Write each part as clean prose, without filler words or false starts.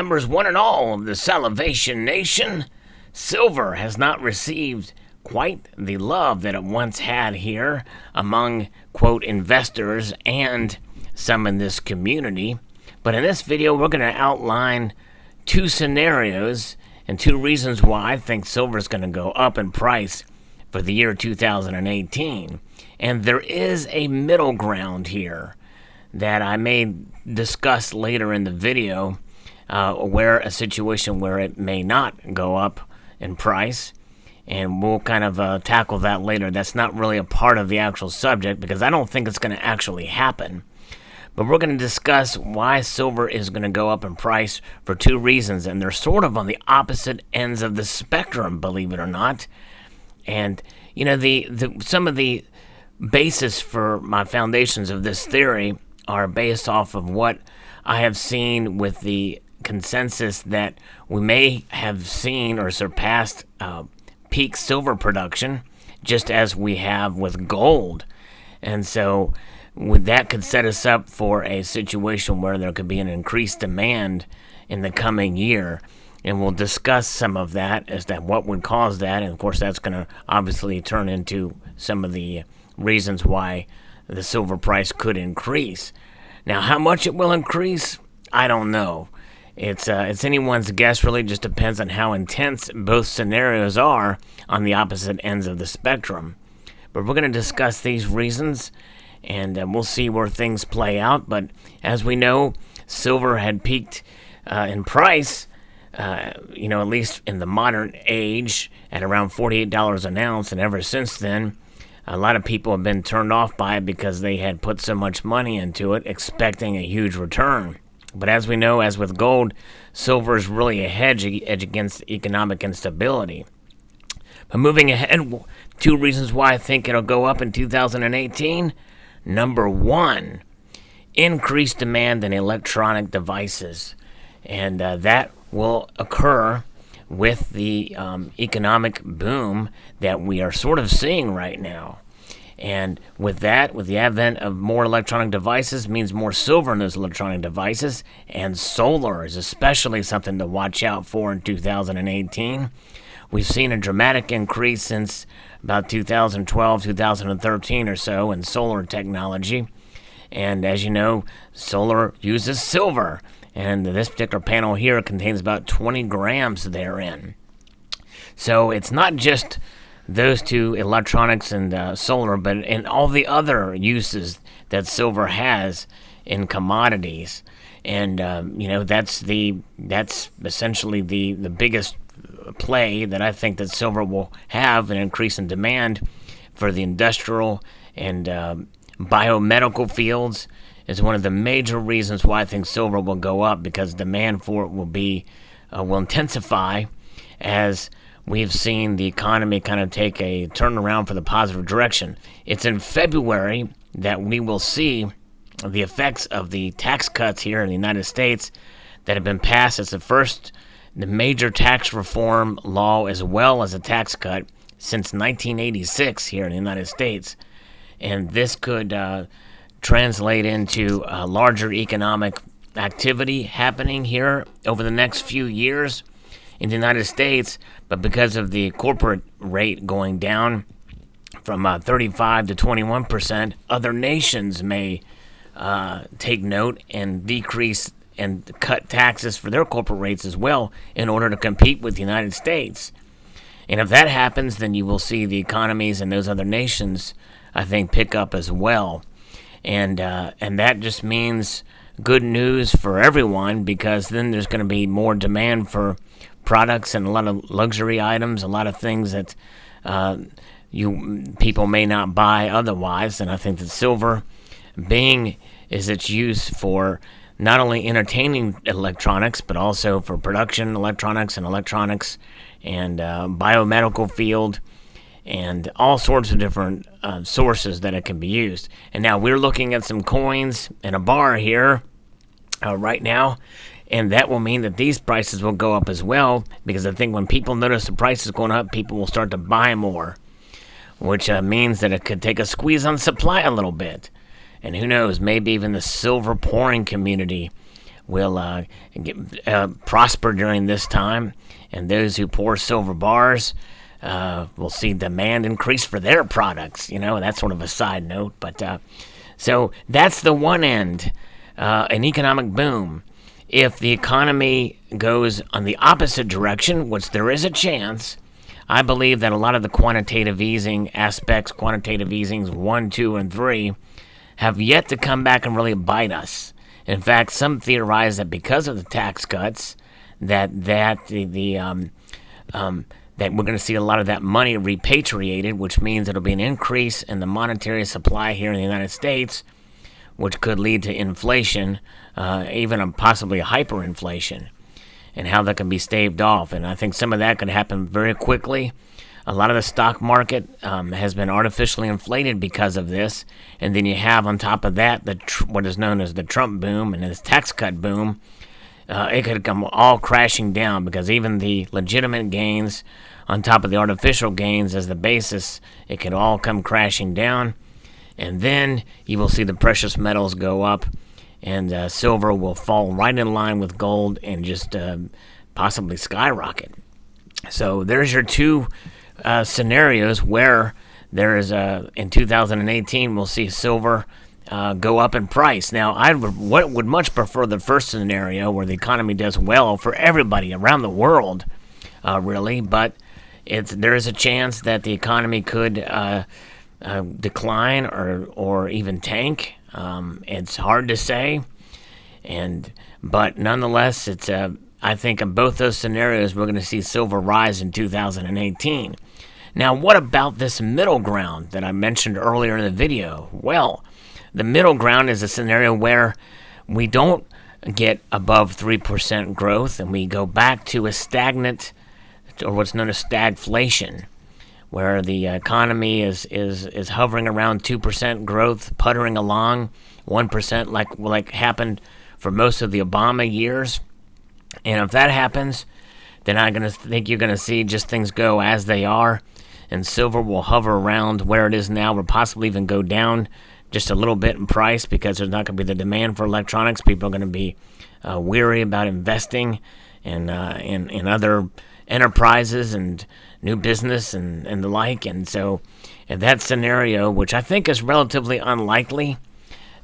members one and all of the Salivation Nation. Silver has not received quite the love that it once had here among, quote, investors and some in this community. But in this video, we're going to outline two scenarios and two reasons why I think silver is going to go up in price for the year 2018. And there is a middle ground here that I may discuss later in the video, where a situation where it may not go up in price, and we'll kind of tackle that later. That's not really a part of the actual subject because I don't think it's going to actually happen. But we're going to discuss why silver is going to go up in price for two reasons, and they're sort of on the opposite ends of the spectrum, believe it or not. And you know, some of the basis for my foundations of this theory are based off of what I have seen with the consensus that we may have seen or surpassed peak silver production, just as we have with gold. And so that could set us up for a situation where there could be an increased demand in the coming year. And we'll discuss some of that as to what would cause that. And of course, that's going to obviously turn into some of the reasons why the silver price could increase. Now, how much it will increase, I don't know. It's anyone's guess, really. Just depends on how intense both scenarios are on the opposite ends of the spectrum. But we're going to discuss these reasons, and we'll see where things play out. But as we know, silver had peaked in price, at least in the modern age, at around $48 an ounce, and ever since then, a lot of people have been turned off by it because they had put so much money into it, expecting a huge return. But as we know, as with gold, silver is really a hedge against economic instability. But moving ahead, two reasons why I think it'll go up in 2018. Number one, increased demand in electronic devices. And that will occur with the economic boom that we are sort of seeing right now. And with that, with the advent of more electronic devices, means more silver in those electronic devices, and solar is especially something to watch out for in 2018. We've seen a dramatic increase since about 2012, 2013 or so in solar technology. And as you know, solar uses silver. And this particular panel here contains about 20 grams therein. So it's not just those two, electronics and solar, but in all the other uses that silver has in commodities. And, that's essentially the biggest play that I think that silver will have, an increase in demand for the industrial and biomedical fields. Is one of the major reasons why I think silver will go up, because demand for it will intensify as we've seen the economy kind of take a turnaround for the positive direction. It's in February that we will see the effects of the tax cuts here in the United States that have been passed. It's the major tax reform law as well as a tax cut since 1986 here in the United States. And this could translate into larger economic activity happening here over the next few years in the United States. But because of the corporate rate going down from 35 to 21%, other nations may take note and decrease and cut taxes for their corporate rates as well in order to compete with the United States. And if that happens, then you will see the economies in those other nations, I think, pick up as well. And that just means good news for everyone, because then there's going to be more demand for products and a lot of luxury items, a lot of things that people may not buy otherwise. And I think that silver, being is its use for not only entertaining electronics, but also for production electronics and biomedical field, and all sorts of different sources that it can be used. And now we're looking at some coins in a bar here right now, and that will mean that these prices will go up as well, because I think when people notice the price is going up, people will start to buy more, which means that it could take a squeeze on supply a little bit. And who knows, maybe even the silver pouring community will prosper during this time, and those who pour silver bars will see demand increase for their products. That's sort of a side note, but so that's the one end, an economic boom. If the economy goes on the opposite direction, which there is a chance, I believe that a lot of the quantitative easing aspects, quantitative easings 1, 2, and 3, have yet to come back and really bite us. In fact, some theorize that because of the tax cuts, that we're going to see a lot of that money repatriated, which means it'll be an increase in the monetary supply here in the United States, which could lead to inflation, even possibly a hyperinflation, and how that can be staved off. And I think some of that could happen very quickly. A lot of the stock market has been artificially inflated because of this. And then you have on top of that what is known as the Trump boom and this tax cut boom. It could come all crashing down because even the legitimate gains on top of the artificial gains as the basis, it could all come crashing down. And then you will see the precious metals go up, and silver will fall right in line with gold and just possibly skyrocket. So there's your two scenarios where there is in 2018 we'll see silver go up in price. Now, I would much prefer the first scenario where the economy does well for everybody around the world, really. But there is a chance that the economy could decline or even tank. It's hard to say, but nonetheless, I think in both those scenarios we're going to see silver rise in 2018. Now, what about this middle ground that I mentioned earlier in the video? Well, the middle ground is a scenario where we don't get above 3% growth and we go back to a stagnant, or what's known as stagflation, where the economy is hovering around 2% growth, puttering along 1% like happened for most of the Obama years. And if that happens, then I'm going to think you're going to see just things go as they are, and silver will hover around where it is now, or possibly even go down just a little bit in price because there's not going to be the demand for electronics. People are going to be weary about investing in other enterprises and new business and the like. And so in that scenario, which I think is relatively unlikely,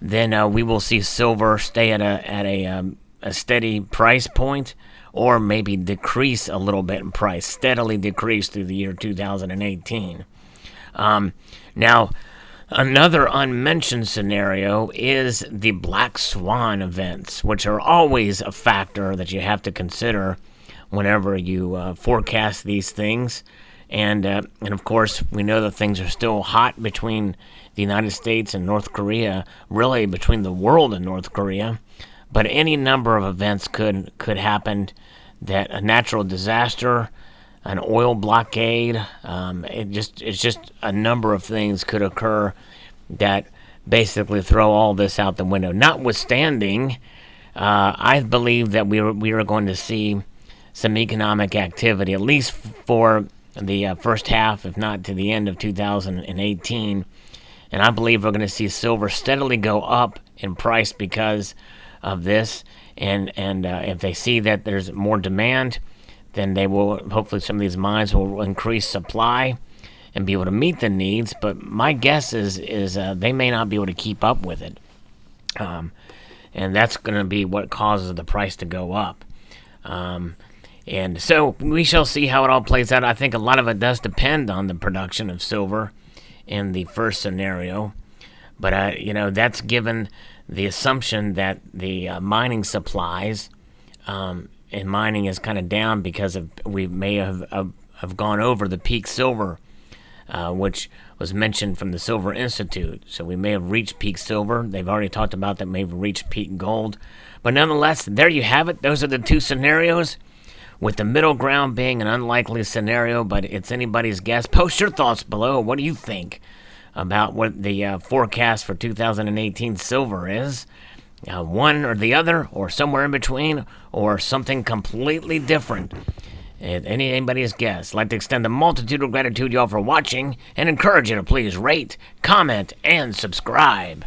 then we will see silver stay at a steady price point, or maybe decrease a little bit in price, steadily decrease through the year 2018. Now, another unmentioned scenario is the black swan events, which are always a factor that you have to consider whenever you forecast these things. And of course, we know that things are still hot between the United States and North Korea, really between the world and North Korea. But any number of events could happen, that a natural disaster, an oil blockade, it's just a number of things could occur that basically throw all this out the window. Notwithstanding, I believe that we are going to see some economic activity, at least for the first half, if not to the end of 2018. And I believe we're going to see silver steadily go up in price because of this. And if they see that there's more demand, then they will, hopefully some of these mines will increase supply and be able to meet the needs. But my guess is they may not be able to keep up with it. And that's going to be what causes the price to go up. And so we shall see how it all plays out. I think a lot of it does depend on the production of silver in the first scenario. But, that's given the assumption that the mining supplies and mining is kind of down because we may have gone over the peak silver, which was mentioned from the Silver Institute. So we may have reached peak silver. They've already talked about that, may have reached peak gold. But nonetheless, there you have it. Those are the two scenarios, with the middle ground being an unlikely scenario, but it's anybody's guess. Post your thoughts below. What do you think about what the forecast for 2018 silver is? One or the other, or somewhere in between, or something completely different? Anybody's guess. I'd like to extend a multitude of gratitude to y'all for watching, and encourage you to please rate, comment, and subscribe.